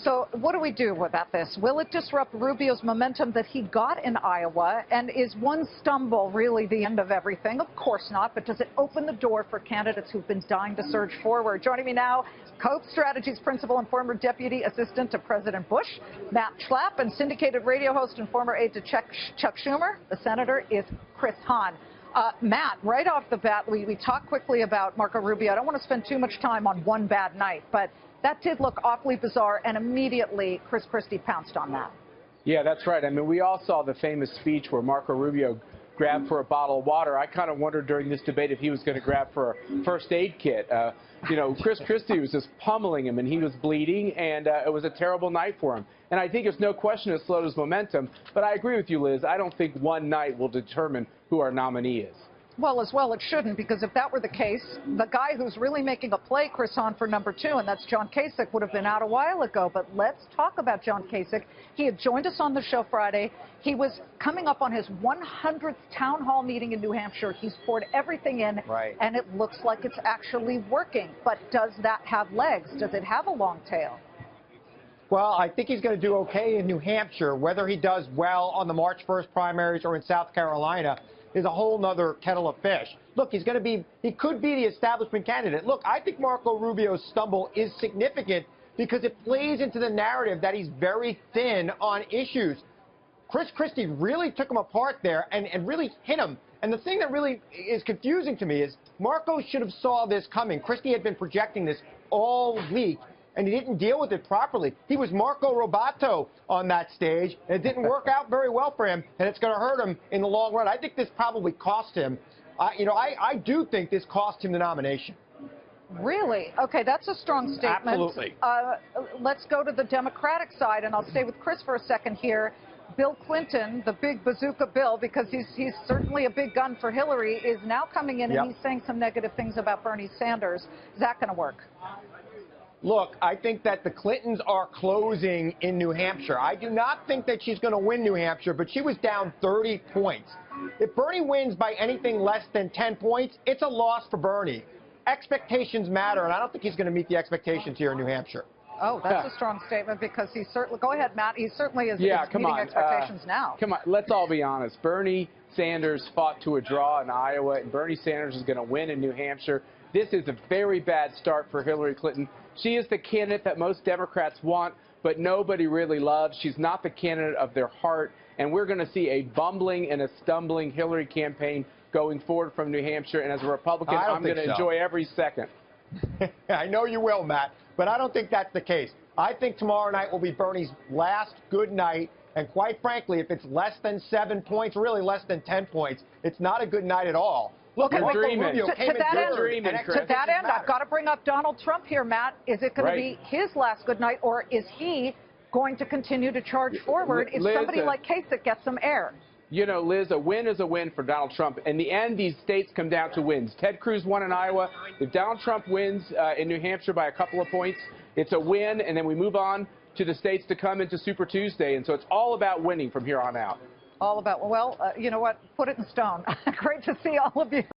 So what do we do about this? Will it disrupt Rubio's momentum that he got in Iowa? And is one stumble really the end of everything? Of course not. But does it open the door for candidates who've been dying to surge forward? Joining me now, Cove Strategies principal and former deputy assistant to President Bush, Matt Schlapp, and syndicated radio host and former aide to Chuck Schumer. The senator is Chris Hahn. Matt, right off the bat, we talked quickly about Marco Rubio. I don't want to spend too much time on one bad night, but that did look awfully bizarre, and immediately Chris Christie pounced on that. Yeah, that's right. I mean, we all saw the famous speech where Marco Rubio grabbed for a bottle of water. I kind of wondered during this debate if he was going to grab for a first aid kit. Chris Christie was just pummeling him, and he was bleeding, and it was a terrible night for him. And I think it's no question it slowed his momentum. But I agree with you, Liz. I don't think one night will determine who our nominee is. Well, it shouldn't, because if that were the case, the guy who's really making a play, Chris Hahn, for number 2, and that's John Kasich, would have been out a while ago. But let's talk about John Kasich. He had joined us on the show Friday. He was coming up on his 100th town hall meeting in New Hampshire. He's poured everything in, right, and it looks like it's actually working. But does that have legs? Does it have a long tail? Well, I think he's going to do okay in New Hampshire. Whether he does well on the March 1st primaries or in South Carolina is a whole nother kettle of fish. Look, he could be the establishment candidate. Look, I think Marco Rubio's stumble is significant because it plays into the narrative that he's very thin on issues. Chris Christie really took him apart there and really hit him. And the thing that really is confusing to me is Marco should have saw this coming. Christie had been projecting this all week, and he didn't deal with it properly. He was Marco Robato on that stage, and it didn't work out very well for him, and it's going to hurt him in the long run. I think this probably cost him. I do think this cost him the nomination. Really? Okay, that's a strong statement. Absolutely. Let's go to the Democratic side, and I'll stay with Chris for a second here. Bill Clinton, the big bazooka Bill, because he's certainly a big gun for Hillary, is now coming in and he's saying some negative things about Bernie Sanders. Is that going to work? Look, I think that the Clintons are closing in New Hampshire. I do not think that she's going to win New Hampshire, but she was down 30 points. If Bernie wins by anything less than 10 points, it's a loss for Bernie. Expectations matter, and I don't think he's going to meet the expectations here in New Hampshire. Oh, that's a strong statement, because he certainly, go ahead, Matt, he certainly is meeting expectations now. Come on, let's all be honest. Bernie Sanders fought to a draw in Iowa, and Bernie Sanders is going to win in New Hampshire. This is a very bad start for Hillary Clinton. She is the candidate that most Democrats want, but nobody really loves. She's not the candidate of their heart, and we're going to see a bumbling and a stumbling Hillary campaign going forward from New Hampshire. And as a Republican, I'm going to enjoy every second. I know you will, Matt, but I don't think that's the case. I think tomorrow night will be Bernie's last good night, and quite frankly, if it's less than 7 points, really less than 10 points, it's not a good night at all. Look, to that end, I've got to bring up Donald Trump here, Matt. Is it going to be his last good night, or is he going to continue to charge forward if somebody like Kasich gets some air? You know, Liz, a win is a win for Donald Trump. In the end, these states come down to wins. Ted Cruz won in Iowa. If Donald Trump wins in New Hampshire by a couple of points, it's a win, and then we move on to the states to come into Super Tuesday. And so it's all about winning from here on out. All about, well, you know what? Put it in stone. Great to see all of you.